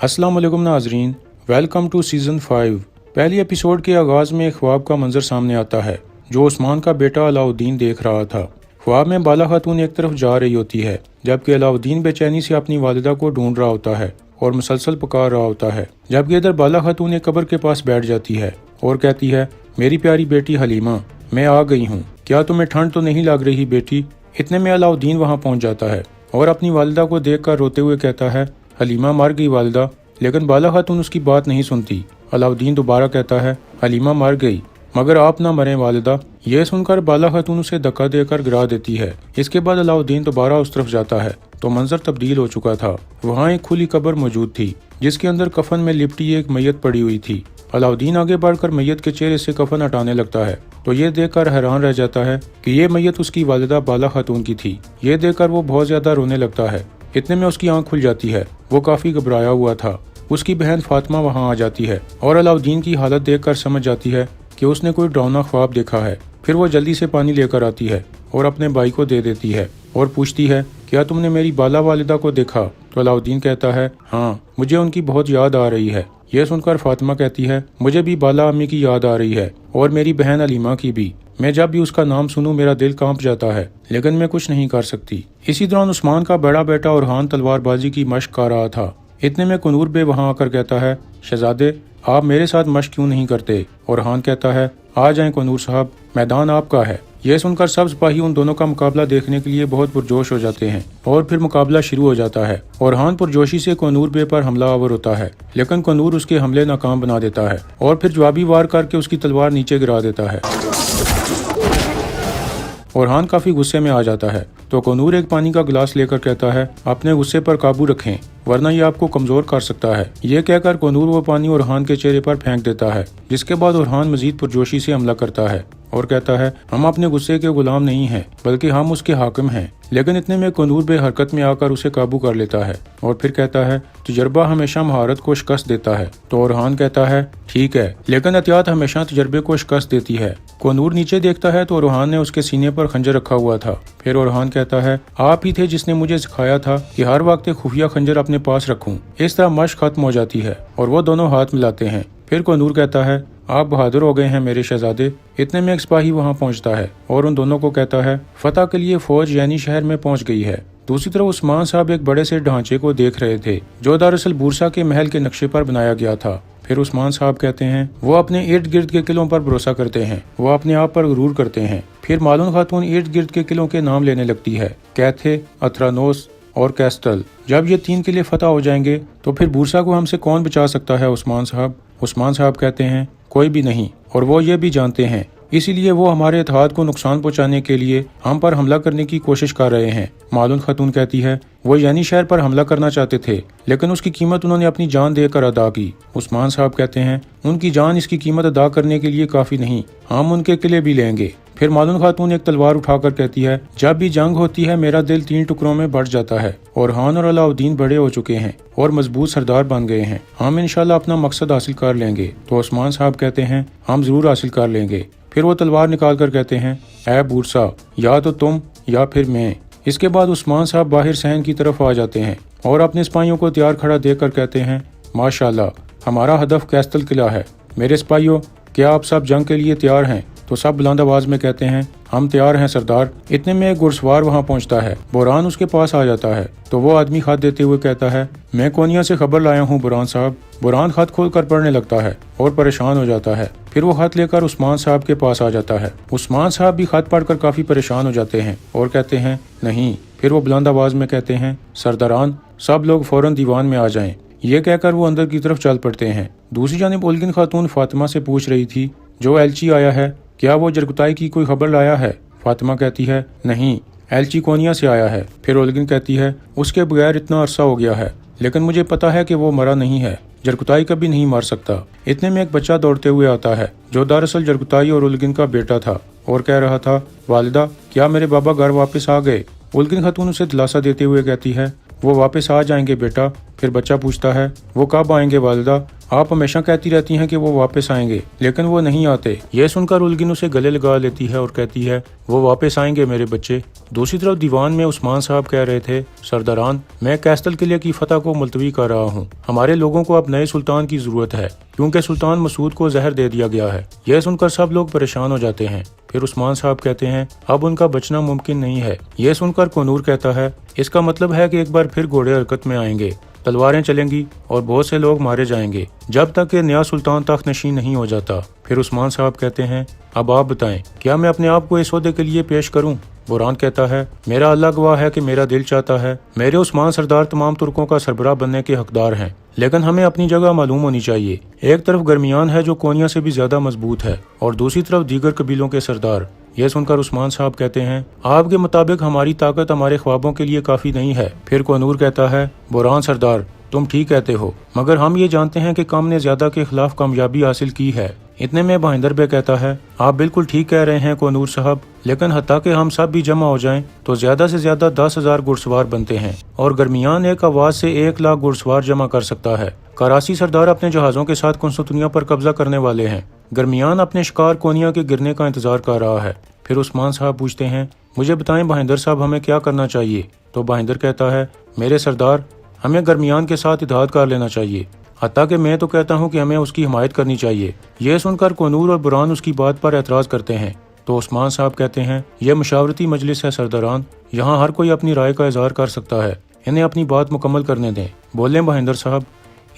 अस्सलाम वालेकुम नाजरीन, वेलकम टू सीज़न 5। पहली एपिसोड के आगाज़ में एक ख्वाब का मंजर सामने आता है जो उस्मान का बेटा अलाउद्दीन देख रहा था। ख्वाब में बाला खातून एक तरफ जा रही होती है जबकि अलाउद्दीन बेचैनी से अपनी वालिदा को ढूंढ रहा होता है और मुसलसल पुकार रहा होता है। जबकि इधर बाला खातून एक कब्र के पास बैठ जाती है और कहती है, मेरी प्यारी बेटी हलीमा, मैं आ गई हूँ, क्या तुम्हें ठंड तो नहीं लग रही बेटी। इतने में अलाउद्दीन वहाँ पहुँच जाता है और अपनी वालिदा को देख कर रोते हुए कहता है, हलीमा मर गई वालिदा। लेकिन बाला खातून उसकी बात नहीं सुनती। अलाउद्दीन दोबारा कहता है, हलीमा मर गई मगर आप ना मरें वालिदा। यह सुनकर बाला खातून उसे धक्का देकर गिरा देती है। इसके बाद अलाउद्दीन दोबारा उस तरफ जाता है तो मंजर तब्दील हो चुका था। वहाँ एक खुली कब्र मौजूद थी जिसके अंदर कफन में लिपटी एक मैयत पड़ी हुई थी। अलाउद्दीन आगे बढ़कर मैयत के चेहरे से कफन हटाने लगता है तो ये देखकर हैरान रह जाता है कि ये मैयत उसकी वालिदा बाला खातून की थी। ये देखकर वो बहुत ज्यादा रोने लगता है। इतने में उसकी आंख खुल जाती है। वो काफी घबराया हुआ था। उसकी बहन फातिमा वहां आ जाती है और अलाउद्दीन की हालत देखकर समझ जाती है कि उसने कोई डरावना ख्वाब देखा है। फिर वो जल्दी से पानी लेकर आती है और अपने भाई को दे देती है और पूछती है, क्या तुमने मेरी बाला वालिदा को देखा। तो अलाउद्दीन कहता है, हाँ, मुझे उनकी बहुत याद आ रही है। यह सुनकर फातिमा कहती है, मुझे भी बाला अम्मी की याद आ रही है और मेरी बहन हलीमा की भी। मैं जब भी उसका नाम सुनूं मेरा दिल कांप जाता है लेकिन मैं कुछ नहीं कर सकती। इसी दौरान उस्मान का बड़ा बेटा ओरहान तलवारबाजी की मशक कर रहा था। इतने में कुनूर बे वहां आकर कहता है, शहजादे आप मेरे साथ मशक क्यों नहीं करते। ओरहान कहता है, आ जाएं कुनूर साहब, मैदान आपका है। यह सुनकर सब सिपाही उन दोनों का मुकाबला देखने के लिए बहुत पुरजोश हो जाते हैं और फिर मुकाबला शुरू हो जाता है। ओरहान पुरजोशी से कुनूर बे पर हमला आवर होता है लेकिन कुनूर उसके हमले नाकाम बना देता है और फिर जवाबी वार करके उसकी तलवार नीचे गिरा देता है। ओरहान काफी गुस्से में आ जाता है तो कुनूर एक पानी का गिलास लेकर कहता है, अपने गुस्से पर काबू रखें वरना ये आपको कमजोर कर सकता है। ये कहकर कुनूर वो पानी ओरहान के चेहरे पर फेंक देता है जिसके बाद ओरहान मजीद पुरजोशी से हमला करता है और कहता है, हम अपने गुस्से के गुलाम नहीं हैं बल्कि हम उसके हाकिम हैं। लेकिन इतने में कुनूर बे हरकत में आकर उसे काबू कर लेता है और फिर कहता है, तजर्बा हमेशा महारत को शिकस्त देता है। तो ओरहान कहता है, ठीक है, लेकिन एहतियात हमेशा तजर्बे को शिकस्त देती है। कुनूर नीचे देखता है तो ओरहान ने उसके सीने पर खंजर रखा हुआ था। फिर ओरहान कहता है, आप ही थे जिसने मुझे सिखाया था कि हर वक्त एक खुफिया खंजर अपने पास रखूं। इस तरह मशक खत्म हो जाती है और वो दोनों हाथ मिलाते हैं। फिर कुनूर कहता है, आप बहादुर हो गए हैं मेरे शहजादे। इतने में एक सिपाही वहां पहुंचता है और उन दोनों को कहता है, फतह के लिए फौज यानी शहर में पहुंच गई है। दूसरी तरफ उस्मान साहब एक बड़े से ढांचे को देख रहे थे जो दरअसल बूरसा के महल के नक्शे पर बनाया गया था। फिर उस्मान साहब कहते हैं, वो अपने इर्द गिर्द के किलों पर भरोसा करते हैं, वो अपने आप पर गुरूर करते हैं। फिर मालून खातून इर्द गिर्द के किलों के नाम लेने लगती है, कैथे, अथरानोस और कैस्टल। जब ये 3 किले फतह हो जाएंगे तो फिर बूरसा को हमसे कौन बचा सकता है उस्मान साहब। उस्मान साहब कहते हैं, कोई भी नहीं, और वो ये भी जानते हैं, इसीलिए वो हमारे इत्तेहाद को नुकसान पहुंचाने के लिए हम पर हमला करने की कोशिश कर रहे हैं। मालून खातून कहती है, वो यानी शहर पर हमला करना चाहते थे लेकिन उसकी कीमत उन्होंने अपनी जान देकर अदा की। उस्मान साहब कहते हैं, उनकी जान इसकी कीमत अदा करने के लिए काफी नहीं, हम उनके किले भी लेंगे। फिर मालून खातून एक तलवार उठाकर कहती है, जब भी जंग होती है मेरा दिल 3 टुकड़ों में बढ़ जाता है। ओरहान और अलाउद्दीन बड़े हो चुके हैं और मजबूत सरदार बन गए हैं, हम इंशाल्लाह अपना मकसद हासिल कर लेंगे। तो उस्मान साहब कहते हैं, हम जरूर हासिल कर लेंगे। फिर वो तलवार निकाल कर कहते हैं, ऐ बूरसा, या तो तुम या फिर मैं। इसके बाद उस्मान साहब बाहर सहन की तरफ आ जाते हैं और अपने सिपाहियों को तैयार खड़ा देखकर कहते हैं, माशाल्लाह, हमारा हदफ कैस्टल किला है। मेरे सिपाहियों, क्या आप सब जंग के लिए तैयार हैं। तो सब बुलंद आवाज में कहते हैं, हम तैयार हैं सरदार। इतने में एक घुड़सवार वहां पहुंचता है। बुरहान उसके पास आ जाता है तो वो आदमी खत देते हुए कहता है, मैं कोनिया से खबर लाया हूँ बुरहान साहब। बुरहान खत खोल कर पढ़ने लगता है और परेशान हो जाता है। फिर वो खत लेकर उस्मान साहब के पास आ जाता है। उस्मान साहब भी खत पढ़कर काफी परेशान हो जाते हैं और कहते हैं, नहीं। फिर वो बुलंद आवाज में कहते हैं, सरदारान, सब लोग फौरन दीवान में आ जाएं। ये कहकर वो अंदर की तरफ चल पड़ते हैं। दूसरी जानिब उलगिन खातून फातिमा से पूछ रही थी, जो एलची आया है क्या वो जरकुताई की कोई खबर लाया है। फातिमा कहती है, नहीं, एलची कोनिया से आया है। फिर उलगिन कहती है, उसके बगैर इतना अरसा हो गया है लेकिन मुझे पता है कि वो मरा नहीं है, जरकुताई कभी नहीं मर सकता। इतने में एक बच्चा दौड़ते हुए आता है जो दरअसल जरकुताई और उलगिन का बेटा था और कह रहा था, वालिदा, क्या मेरे बाबा घर वापस आ गए। उलगिन खातून उसे दिलासा देते हुए कहती है, वो वापस आ जाएंगे बेटा। फिर बच्चा पूछता है, वो कब आएंगे वालिदा? आप हमेशा कहती रहती हैं कि वो वापस आएंगे, लेकिन वो नहीं आते। ये सुनकर उलगिन उसे गले लगा लेती है और कहती है, वो वापस आएंगे मेरे बच्चे। दूसरी तरफ दीवान में उस्मान साहब कह रहे थे, सरदारान, मैं कैस्टल किले की फतह को मुलतवी कर रहा हूँ। हमारे लोगों को अब नए सुल्तान की जरूरत है, क्योंकि सुल्तान मसूद को जहर दे दिया गया है। यह सुनकर सब लोग परेशान हो जाते हैं। फिर उस्मान साहब कहते हैं, अब उनका बचना मुमकिन नहीं है। यह सुनकर कोनूर कहता है, इसका मतलब है कि एक बार फिर घोड़े हरकत में आएंगे, तलवारें चलेंगी और बहुत से लोग मारे जाएंगे जब तक कि नया सुल्तान तख्त नशीन नहीं हो जाता। फिर उस्मान साहब कहते हैं, अब आप बताएं, क्या मैं अपने आप को इस ओहदे के लिए पेश करूं? बुरहान कहता है, मेरा अल्लाह गवाह है कि मेरा दिल चाहता है। मेरे उस्मान सरदार तमाम तुर्कों का सरबराह बनने के हकदार हैं, लेकिन हमें अपनी जगह मालूम होनी चाहिए। एक तरफ गर्मियान है जो कोनिया से भी ज्यादा मजबूत है, और दूसरी तरफ दीगर कबीलों के सरदार। यह सुनकर उस्मान साहब कहते हैं, आपके मुताबिक हमारी ताकत हमारे ख्वाबों के लिए काफी नहीं है। फिर कोनूर कहता है, बुरहान सरदार, तुम ठीक कहते हो, मगर हम ये जानते हैं कि कम ने ज्यादा के खिलाफ कामयाबी हासिल की है। इतने में बहिंदर बे कहता है, आप बिल्कुल ठीक कह रहे हैं कोनूर साहब, लेकिन हत्ता कि हम सब भी जमा हो जाएं तो ज्यादा से ज्यादा 10,000 घुड़सवार बनते हैं, और गर्मियान एक आवाज से 1 लाख घुड़सवार जमा कर सकता है। कराची सरदार अपने जहाजों के साथ कुंसुतुनिया पर कब्जा करने वाले हैं। गर्मियान अपने शिकार कोनिया के गिरने का इंतजार कर रहा है। फिर उस्मान साहब पूछते हैं, मुझे बताएं बहिंदर साहब, हमें क्या करना चाहिए? तो बहिंदर कहता है, मेरे सरदार, हमें गर्मियान के साथ इत्तेहाद कर लेना चाहिए। हत्ता कि मैं तो कहता हूँ कि हमें उसकी हिमायत करनी चाहिए। यह सुनकर कोनूर और बुरहान उसकी बात पर एतराज करते हैं। तो उस्मान साहब कहते हैं, यह मशावरती मजलिस है सरदारान, यहाँ हर कोई अपनी राय का इजहार कर सकता है, इन्हें अपनी बात मुकम्मल करने दें। बोले बहिंदर साहब।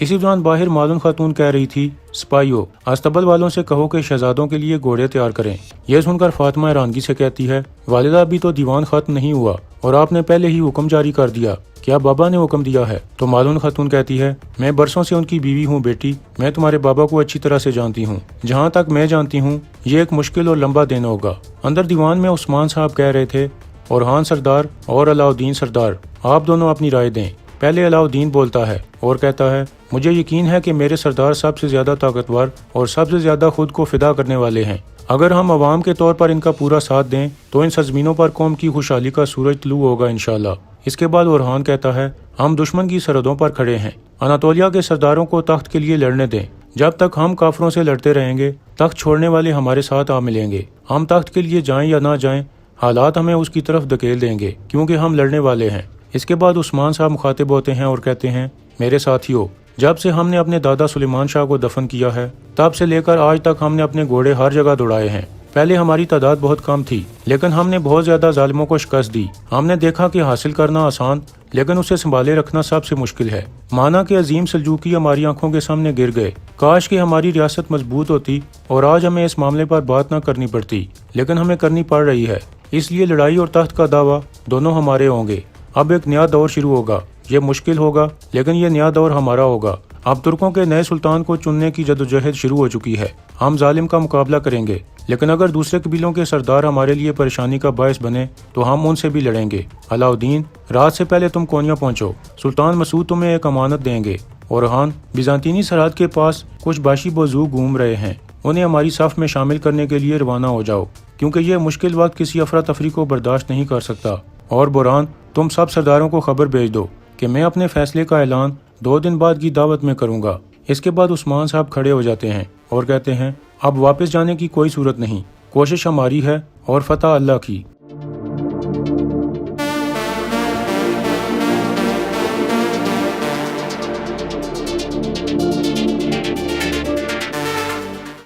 इसी दौरान बाहर मालूम खातून कह रही थी, सिपाहियों, अस्तबल वालों से कहो कि शहजादों के लिए घोड़े तैयार करें। यह सुनकर फातिमा हैरानगी से कहती है, वालिदा, अभी तो दीवान खत्म नहीं हुआ और आपने पहले ही हुक्म जारी कर दिया। क्या बाबा ने हुक्म दिया है? तो मालूम खातून कहती है, मैं बरसों से उनकी बीवी हूँ बेटी, मैं तुम्हारे बाबा को अच्छी तरह से जानती हूँ। जहाँ तक मैं जानती हूँ, ये एक मुश्किल और लंबा दिन होगा। अंदर दीवान में उस्मान साहब कह रहे थे, बुरहान सरदार और अलाउद्दीन सरदार, आप दोनों अपनी राय दें। पहले अलाउद्दीन बोलता है और कहता है, मुझे यकीन है कि मेरे सरदार सबसे ज्यादा ताकतवर और सबसे ज्यादा खुद को फिदा करने वाले हैं। अगर हम अवाम के तौर पर इनका पूरा साथ दें तो इन सरजमीनों पर कौम की खुशहाली का सूरज तलू होगा इंशाल्लाह। इसके बाद बुरहान कहता है, हम दुश्मन की सरहदों पर खड़े हैं, अनातोलिया के सरदारों को तख्त के लिए लड़ने दें। जब तक हम काफरों से लड़ते रहेंगे, तख्त छोड़ने वाले हमारे साथ आ मिलेंगे। हम तख्त के लिए जाएं या ना जाएं, हालात हमें उसकी तरफ धकेल देंगे, क्योंकि हम लड़ने वाले हैं। इसके बाद उस्मान साहब मुखातिब होते हैं और कहते हैं, मेरे साथियों, जब से हमने अपने दादा सुलेमान शाह को दफन किया है, तब से लेकर आज तक हमने अपने घोड़े हर जगह दौड़ाए हैं। पहले हमारी तादाद बहुत कम थी, लेकिन हमने बहुत ज्यादा जालिमों को शिकस्त दी। हमने देखा कि हासिल करना आसान, लेकिन उसे संभाले रखना सबसे मुश्किल है। माना कि अजीम सल्जूकी हमारी आंखों के सामने गिर गए। काश कि हमारी रियासत मजबूत होती और आज हमें इस मामले पर बात न करनी पड़ती, लेकिन हमें करनी पड़ रही है। इसलिए लड़ाई और तख्त का दावा दोनों हमारे होंगे। अब एक नया दौर शुरू होगा। ये मुश्किल होगा, लेकिन ये नया दौर हमारा होगा। अब तुर्कों के नए सुल्तान को चुनने की जदोजहद शुरू हो चुकी है। हम जालिम का मुकाबला करेंगे, लेकिन अगर दूसरे कबीलों के सरदार हमारे लिए परेशानी का बायस बने तो हम उनसे भी लड़ेंगे। अलाउद्दीन, रात से पहले तुम कोनिया पहुंचो, सुल्तान मसूद तुम्हें एक अमानत देंगे। और हान, बिजांतीनी सरहद के पास कुछ बाशी बुजुर्ग घूम रहे हैं, उन्हें हमारी सफ में शामिल करने के लिए रवाना हो जाओ, क्योंकि ये मुश्किल वक्त किसी अफरा तफरी को बर्दाश्त नहीं कर सकता। और बुरहान, तुम सब सरदारों को खबर भेज दो कि मैं अपने फैसले का ऐलान 2 दिन बाद की दावत में करूंगा। इसके बाद उस्मान साहब खड़े हो जाते हैं और कहते हैं, अब वापस जाने की कोई सूरत नहीं, कोशिश हमारी है और फतह अल्लाह की।